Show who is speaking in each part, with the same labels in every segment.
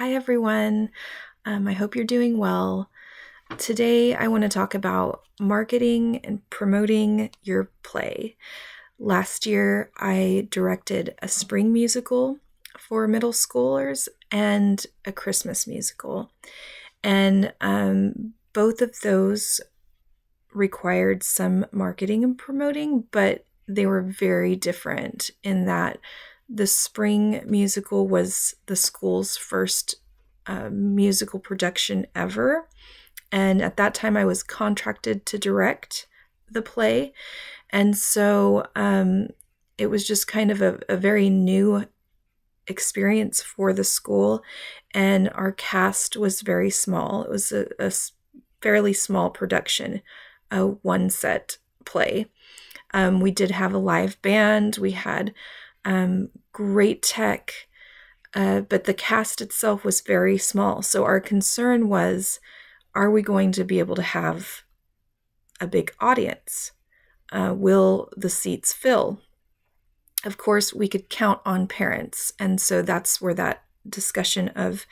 Speaker 1: Hi, everyone. I hope you're doing well. Today, I want to talk about marketing and promoting your play. Last year, I directed a spring musical for middle schoolers and a Christmas musical. And both of those required some marketing and promoting, but they were very different in that the spring musical was the school's first musical production ever. And at that time, I was contracted to direct the play. And so it was just kind of a very new experience for the school. And our cast was very small. It was a fairly small production, a one set play. We did have a live band. We had great tech, but the cast itself was very small. So our concern was, are we going to be able to have a big audience? Will the seats fill? Of course, we could count on parents. And so that's where that discussion of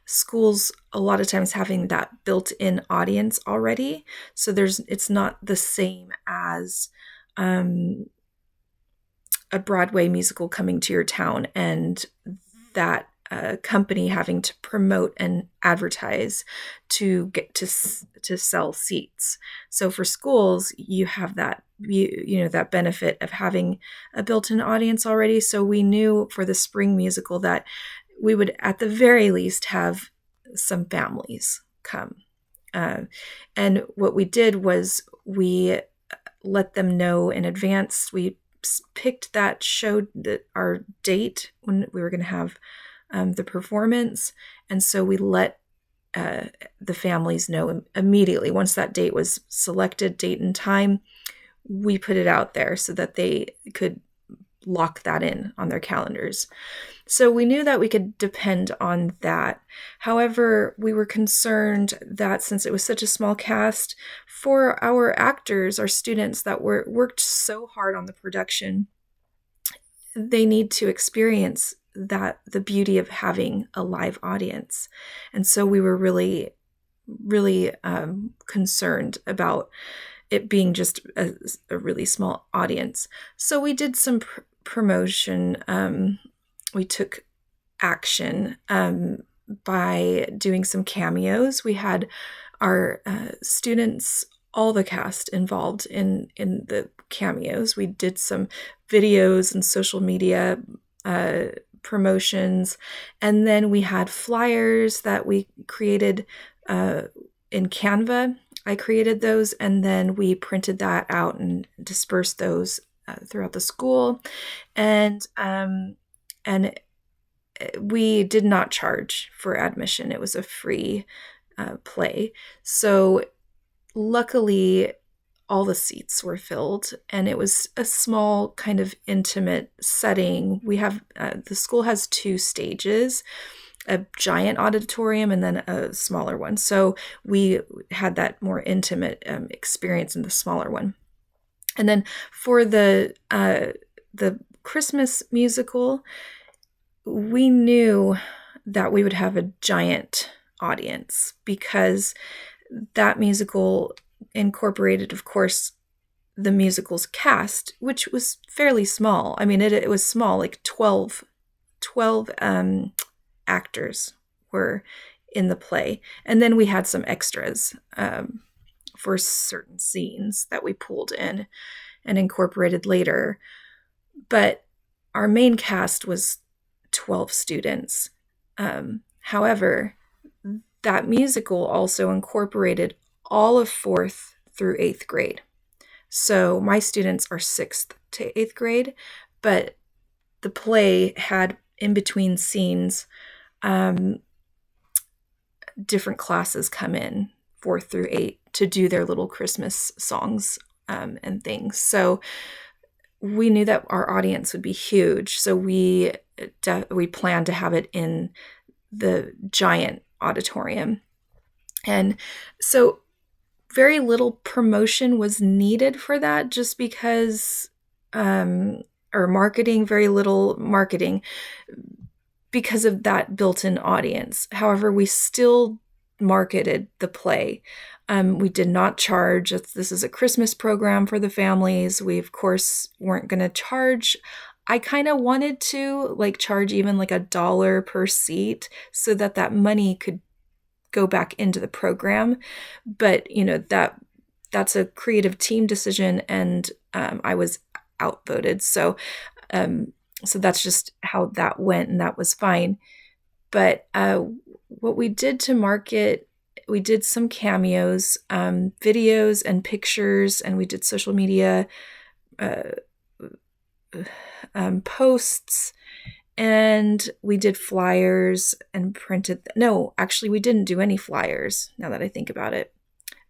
Speaker 1: schools a lot of times having that built-in audience already. So it's not the same as a Broadway musical coming to your town and that company having to promote and advertise to get to sell seats. So for schools, you have that that benefit of having a built-in audience already. So we knew for the spring musical that we would at the very least have some families come. And what we did was we let them know in advance. We picked that show, that our date when we were going to have the performance. And so we let the families know immediately. Once that date was selected, date and time, we put it out there so that they could lock that in on their calendars. So we knew that we could depend on that. However, we were concerned that since it was such a small cast, for our actors, our students that worked so hard on the production, they need to experience the beauty of having a live audience. And so we were really, really concerned about it being just a really small audience. So we did some promotion. We took action by doing some cameos. We had our students, all the cast involved in the cameos. We did some videos and social media promotions, and then we had flyers that we created in Canva. I created those, and then we printed that out and dispersed those throughout the school. And we did not charge for admission. It was a free play. So luckily, all the seats were filled, and it was a small kind of intimate setting. We have the school has two stages, a giant auditorium and then a smaller one. So we had that more intimate experience in the smaller one. And then for the Christmas musical, we knew that we would have a giant audience because that musical incorporated, of course, the musical's cast, which was fairly small. I mean, it was small, like 12 actors were in the play. And then we had some extras for certain scenes that we pulled in and incorporated later. But our main cast was 12 students. However, that musical also incorporated all of 4th through 8th grade. So my students are 6th to 8th grade, but the play had in between scenes different classes come in 4th through 8th to do their little Christmas songs and things. So we knew that our audience would be huge. So we planned to have it in the giant auditorium. And so very little promotion was needed for that, just because, or marketing, very little marketing, because of that built-in audience. However, we still marketed the play. We did not charge. This is a Christmas program for the families. We, of course, weren't going to charge. I kind of wanted to charge even like $1 per seat so that that money could go back into the program. But, that's a creative team decision, and I was outvoted. So that's just how that went, and that was fine. But what we did to market, we did some cameos, videos and pictures, and we did social media posts, and we did flyers and printed. No, actually, we didn't do any flyers, now that I think about it.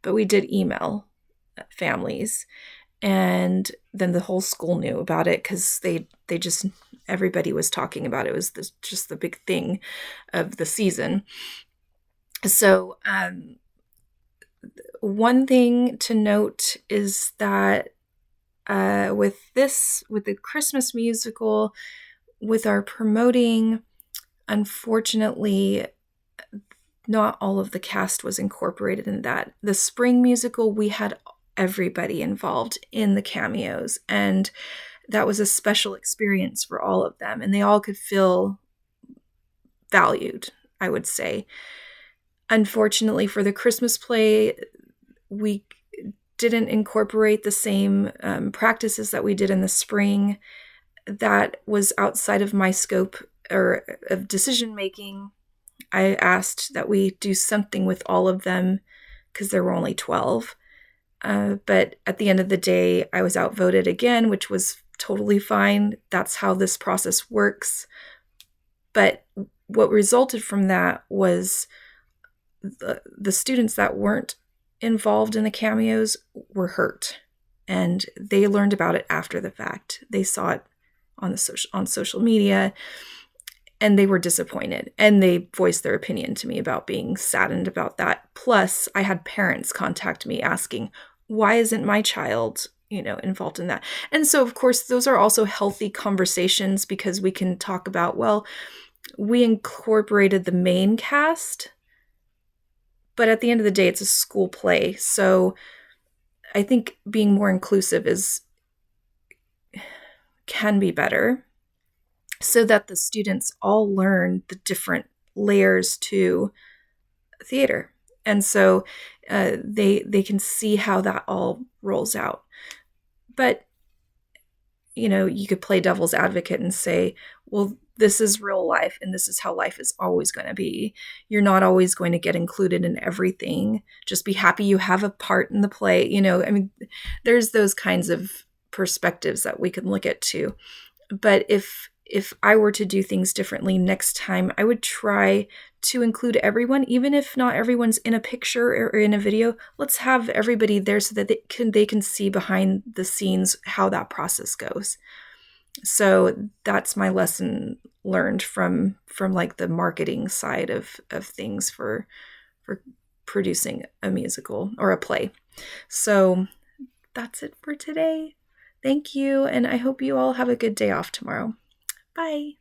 Speaker 1: But we did email families, and then the whole school knew about it because they just, everybody was talking about it. It was just the big thing of the season. So one thing to note is that with the Christmas musical, with our promoting, unfortunately, not all of the cast was incorporated in that. The spring musical, we had everybody involved in the cameos, and that was a special experience for all of them, and they all could feel valued, I would say. Unfortunately, for the Christmas play, we didn't incorporate the same practices that we did in the spring. That was outside of my scope or of decision making. I asked that we do something with all of them because there were only 12. But at the end of the day, I was outvoted again, which was totally fine. That's how this process works. But what resulted from that was the students that weren't involved in the cameos were hurt, and they learned about it after the fact. They saw it on social media, and they were disappointed, and they voiced their opinion to me about being saddened about that. Plus, I had parents contact me asking, why isn't my child, involved in that? And so, of course, those are also healthy conversations, because we can talk about, well, we incorporated the main cast, but at the end of the day, it's a school play. So I think being more inclusive can be better, so that the students all learn the different layers to theater. And so they can see how that all rolls out. But, you could play devil's advocate and say, well, this is real life, and this is how life is always going to be. You're not always going to get included in everything. Just be happy you have a part in the play. There's those kinds of perspectives that we can look at too. But if I were to do things differently next time, I would try to include everyone, even if not everyone's in a picture or in a video. Let's have everybody there so that they can see behind the scenes how that process goes. So that's my lesson learned from like the marketing side of things for producing a musical or a play. So that's it for today. Thank you, and I hope you all have a good day off tomorrow. Bye.